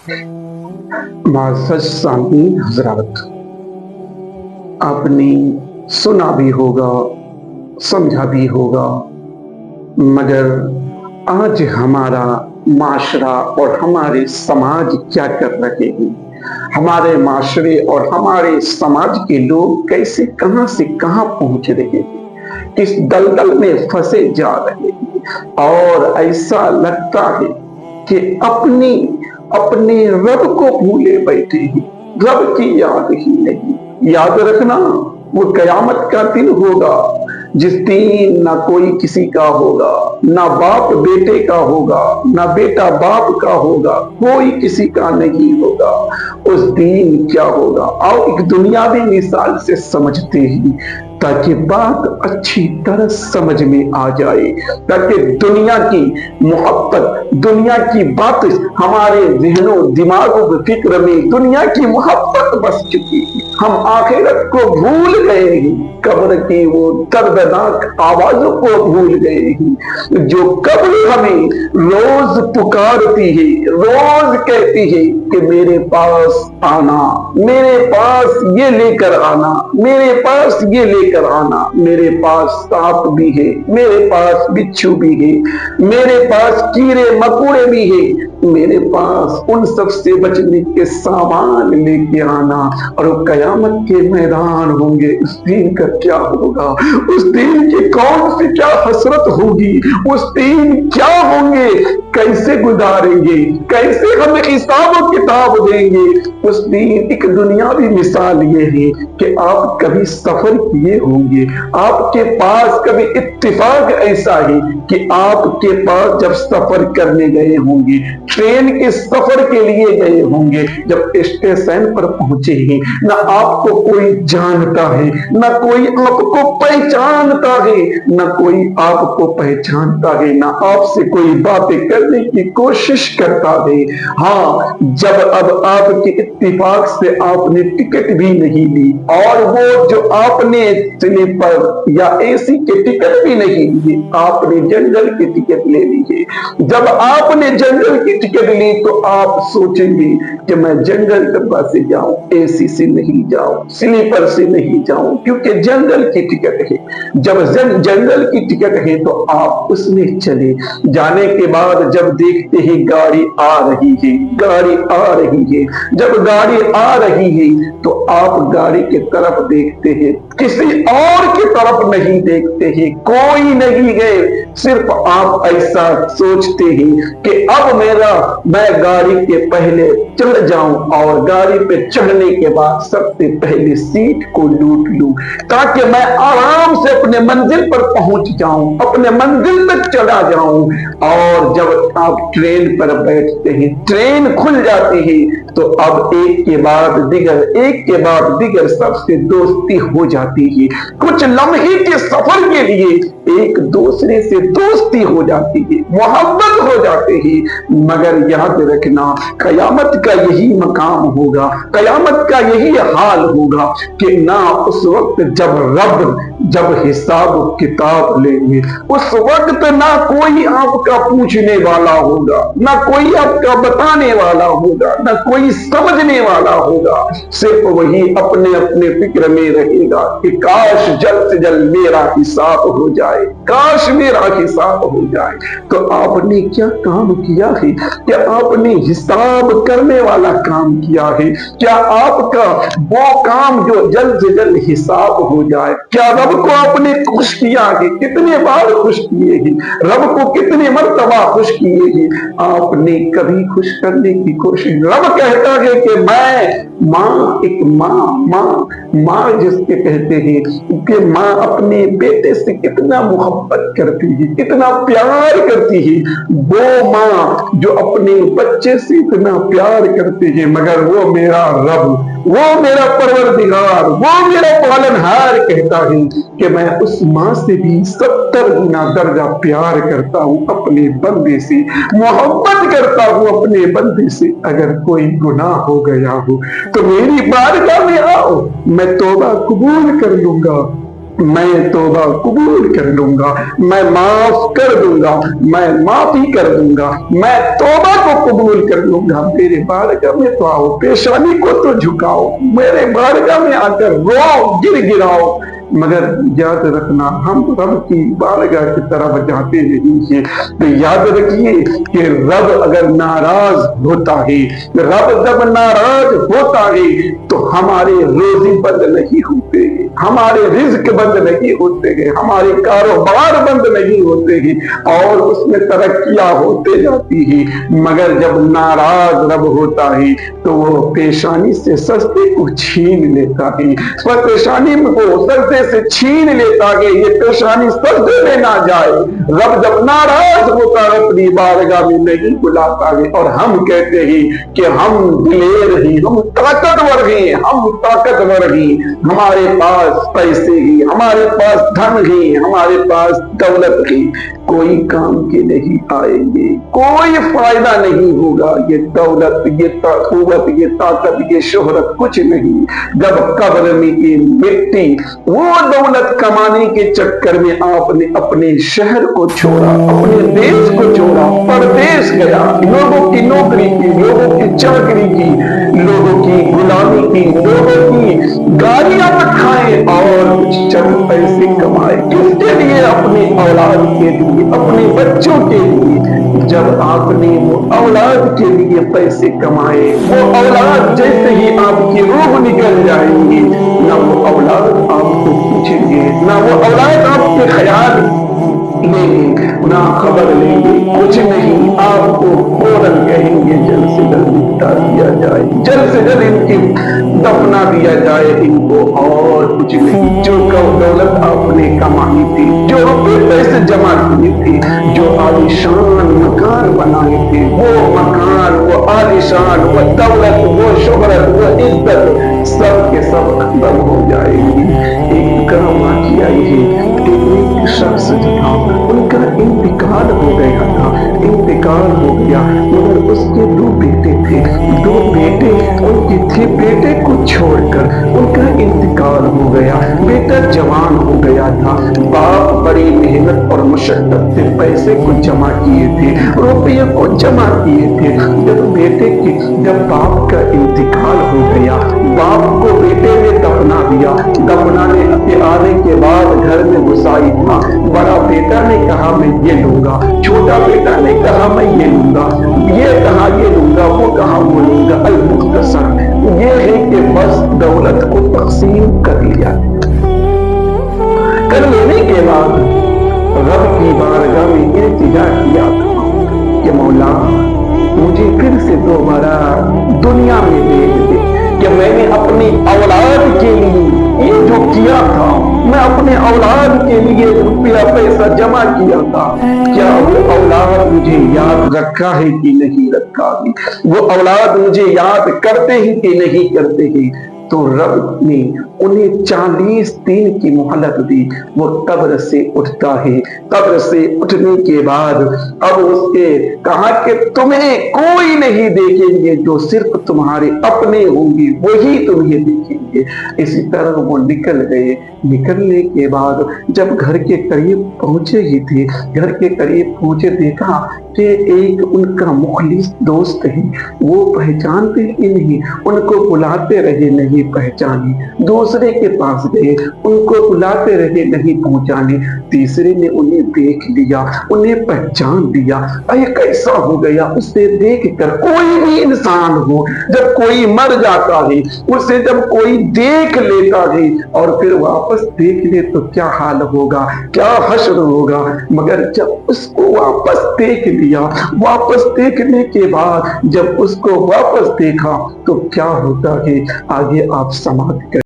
माज़ सामी हजरात, आपने सुना भी होगा, समझा भी होगा, मगर आज हमारा माशरा और हमारे समाज क्या कर रहे हैं। हमारे माशरे और हमारे समाज के लोग कैसे कहां से कहां पहुंच रहे हैं, किस दलदल में फंसे जा रहे हैं। और ऐसा लगता है कि अपने रब को भूले बैठे हैं, रब की याद ही नहीं। याद रखना, वो कयामत का दिन होगा जिस दिन ना कोई किसी का होगा, ना बाप बेटे का होगा, ना बेटा बाप का होगा, कोई किसी का नहीं होगा। उस दिन क्या होगा, आओ एक दुनियावी मिसाल से समझते हैं ताकि बात अच्छी तरह समझ में आ जाए, ताकि दुनिया की मोहब्बत, दुनिया की बात हमारे जहनों दिमागों फिक्र में दुनिया की मोहब्बत बस चुकी है। हम आखिरत को भूल गए हैं, कब्र की वो दर्दनाक आवाजों को भूल गए हैं। जो कब्र हमें रोज पुकारती है, रोज कहती है कि मेरे पास आना, मेरे पास ये लेकर आना, मेरे पास ये लेकर आना। मेरे पास सांप भी है, मेरे पास बिच्छू भी है, मेरे पास कीड़े मकोड़े भी है, मेरे पास उन सब से बचने के सामान लेके आना। और वो कयामत के मैदान होंगे, उस दिन का क्या होगा, उस दिन की कौन सी क्या हसरत होगी, उस दिन क्या होंगे, कैसे गुजारेंगे, कैसे हम हिसाब किताब देंगे। उस दिन एक दुनियावी मिसाल ये है कि आप कभी सफर किए होंगे, आपके पास कभी इत्तेफाक ऐसा है कि आपके पास जब सफर करने गए होंगे, ट्रेन के सफर के लिए गए होंगे, जब स्टेशन पर पहुंचे हैं, ना आपको कोई जानता है, ना कोई आपको पहचानता है, ना कोई आपको पहचानता है, ना आपसे कोई बातें करने की कोशिश करता है। हाँ, जब अब आपके इत्तेफाक से आपने टिकट भी नहीं ली, और वो जो आपने स्लीपर या एसी के टिकट भी नहीं लिए, आपने जनरल की टिकट ले ली है। जब आपने जनरल की टिकट ली तो आप सोचेंगे कि मैं जनरल डब्बा से जाऊं, एसी से नहीं जाऊं, स्लीपर से नहीं जाऊं, क्योंकि जनरल की टिकट है। जब जनरल की टिकट है तो आप उसमें चले जाने के बाद जब देखते हैं गाड़ी आ रही है, गाड़ी आ रही है, जब गाड़ी आ रही है तो आप गाड़ी की तरफ देखते हैं, किसी और की तरफ नहीं देखते हैं, कोई नहीं है, सिर्फ आप ऐसा सोचते हैं कि अब मैं गाड़ी के पहले चढ़ जाऊं और गाड़ी पे चढ़ने के बाद सबसे पहले सीट को लूट लूं, ताकि मैं आराम से अपने मंजिल पर पहुंच जाऊं, अपने मंजिल तक चला जाऊं। और जब आप ट्रेन पर बैठते हैं, ट्रेन खुल जाती है, तो अब एक के बाद दिगर, एक के बाद दिगर सबसे दोस्ती हो जाती है। कुछ लम्हे के सफर के लिए एक दूसरे से दोस्ती हो जाती है, मोहब्बत हो जाती है। मगर याद रखना, कयामत का यही मकाम होगा, कयामत का यही हाल होगा कि ना उस वक्त जब हिसाब किताब लेंगे, उस वक्त ना कोई आपका पूछने वाला होगा, ना कोई आपका बताने वाला होगा, ना कोई समझने वाला होगा। सिर्फ वही अपने अपने फिक्र में रहेगा कि काश जल्द से जल्द मेरा हिसाब हो जाए, काश मेरा हिसाब हो जाए। तो आपने क्या काम किया है? क्या आपने हिसाब करने वाला काम किया है? क्या आपका वो काम जो जल्द से जल्द हिसाब हो जाए? क्या रब को आपने खुश किया है? कितने बार खुश किए हैं? रब को कितने मर्तबा खुश किए हैं? आपने कभी खुश करने की कोशिश? रब कहता है कि मैं माँ, एक माँ जिसके कहते हैं कि माँ अपने बेटे से कितना मोहब्बत करती है, कितना प्यार करती है, वो माँ जो अपने बच्चे से इतना प्यार करती है, मगर वो मेरा रब, वो मेरा परवरदिगार, वो मेरा पालनहार कहता है कि मैं उस माँ से भी 70 गुना दर्जा प्यार करता हूँ, अपने बंदे से मोहब्बत करता हूँ, अपने बंदे से। अगर कोई गुनाह हो गया हो तो मेरी बारगाह में आओ, मैं तौबा कबूल कर लूंगा, میں توبہ قبول کر لوں گا، میں معاف کر دوں گا، میں معافی کر دوں گا، میں توبہ کو قبول کر لوں گا۔ میرے بارگاہ میں تو آؤ، پیشانی کو تو جھکاؤ، میرے بارگاہ میں آ کر رو، گر گراؤ۔ مگر یاد رکھنا، ہم رب کی بارگاہ کی طرف جاتے نہیں ہیں، تو یاد رکھیے کہ رب اگر ناراض ہوتا ہے، رب جب ناراض ہوتا ہے تو ہمارے روزی بند نہیں ہوتے ہیں، ہمارے رزق بند نہیں ہوتے ہیں، ہمارے کاروبار بند نہیں ہوتے ہیں، اور اس میں ترقیاں ہوتے جاتی ہیں۔ مگر جب ناراض رب ہوتا ہے تو وہ پیشانی سے سستے کو چھین لیتا ہے، وہ پیشانی کو سستے سے چھین لیتا ہے، یہ پیشانی سستے میں نہ جائے۔ رب جب ناراض ہوتا ہے اپنی بارگاہ میں نہیں بلاتا ہے، اور ہم کہتے ہیں کہ ہم دلیر ہیں، ہم طاقتور ہیں، ہم طاقتور ہیں، ہمارے پاس پیسے ہیں، ہمارے پاس دھن ہیں، ہمارے پاس دولت ہے، کوئی کام کے نہیں آئیں گے، کوئی فائدہ نہیں ہوگا۔ یہ دولت، یہ قوت، یہ طاقت، یہ شہرت کچھ نہیں۔ جب قبر میں یہ مٹی، وہ دولت کمانے کے چکر میں آپ نے اپنے شہر کو چھوڑا، اپنے دیش کو چھوڑا، پردیس گیا، لوگوں کی نوکری کی، لوگوں کی چاکری کی، لوگوں کی غلامی کی، لوگوں کی گالیاں کھائے اور کچھ چند پیسے کمائے۔ کس کے لیے؟ اپنی اولاد کے لیے، اپنے بچوں کے لیے۔ جب آپ نے وہ اولاد کے لیے پیسے کمائے، وہ اولاد جیسے ہی آپ کی روح نکل جائے گی، نہ وہ اولاد آپ کو پوچھیں گے، نہ وہ اولاد آپ کے خیال لیں گے، نہ خبر لیں گے، کچھ نہیں۔ آپ کو فوراً کہیں گے جلد سے جلد نپٹا دیا جائے، جلد سے جلد ان کی دفنا دیا جائے ان کو، اور کچھ نہیں۔ جو دولت آپ نے کمائی تھی، جو روپے پیسے جمع کیے تھے، جو عالیشان مکان بنائے تھے، وہ مکان، وہ عالیشان، وہ دولت، وہ شہرت، وہ عزت، سب کے سب ختم ہو جائے گی۔ ایک کام واقعہ یہ ہے، ایک شخص تھا، ان کا انتقال ہو گیا تھا، انتقال ہو گیا، مگر اس کے دو بیٹے تھے، دو بیٹے ان کے تھے، بیٹے کو چھوڑ کر ان کا انتقال ہو گیا۔ بیٹا جوان ہو گیا تھا، باپ بڑی محنت اور مشقت سے پیسے کو جمع کیے تھے، روپیے کو جمع کیے تھے۔ جب باپ کا انتقال ہو گیا، باپ کو بیٹے نے دفنا دیا، دفنانے کے آنے کے بعد گھر میں غسائی تھا، بڑا بیٹا نے کہا میں یہ لوں گا، چھوٹا بیٹا نے کہا میں یہ لوں گا، یہ کہا یہ لوں گا، وہ کہا وہ لوں گا۔ المختصر یہ ہے کہ بس دولت کو تقسیم کر لیا، کر لینے کے بعد رب کی بارگاہ میں التجا کیا کہ مولا مجھے پھر سے دوبارہ دنیا میں بھیج دے، کہ میں نے اپنی اولاد کے لیے یہ جو کیا تھا، میں اپنے اولاد کے لیے روپیہ پیسہ جمع کیا تھا، کیا وہ اولاد مجھے یاد رکھا ہے کہ نہیں رکھا ہے؟ وہ اولاد مجھے یاد کرتے ہی کہ نہیں کرتے ہی؟ تو رب نے انہیں 40 دن کی مہلت دی۔ وہ قبر سے اٹھتا ہے، قبر سے اٹھنے کے بعد اب اس کے کہا کہ تمہیں کوئی نہیں دیکھیں گے، جو صرف تمہارے اپنے ہوں گے وہی تمہیں دیکھیں گے۔ اسی طرح وہ نکل گئے۔ نکلنے کے بعد جب گھر کے قریب پہنچے ہی تھے، گھر کے قریب پہنچے، دیکھا کہ ایک ان کا مخلص دوست ہے، وہ پہچانتے ہی نہیں، ان کو بلاتے رہے نہیں پہچانے، دوسرے کے پاس گئے، ان کو بلاتے رہے نہیں پہنچانے، تیسرے نے انہیں دیکھ لیا، انہیں پہچان لیا۔ اے کیسا ہو گیا اسے دیکھ کر؟ کوئی بھی انسان ہو، جب کوئی مر جاتا ہے، اسے جب کوئی دیکھ لیتا ہے اور پھر واپس دیکھ لے تو کیا حال ہوگا، کیا حشر ہوگا؟ مگر جب اس کو واپس دیکھ لیا، واپس دیکھنے کے بعد جب اس کو واپس دیکھا تو کیا ہوتا ہے، آگے آپ سماعت کریں۔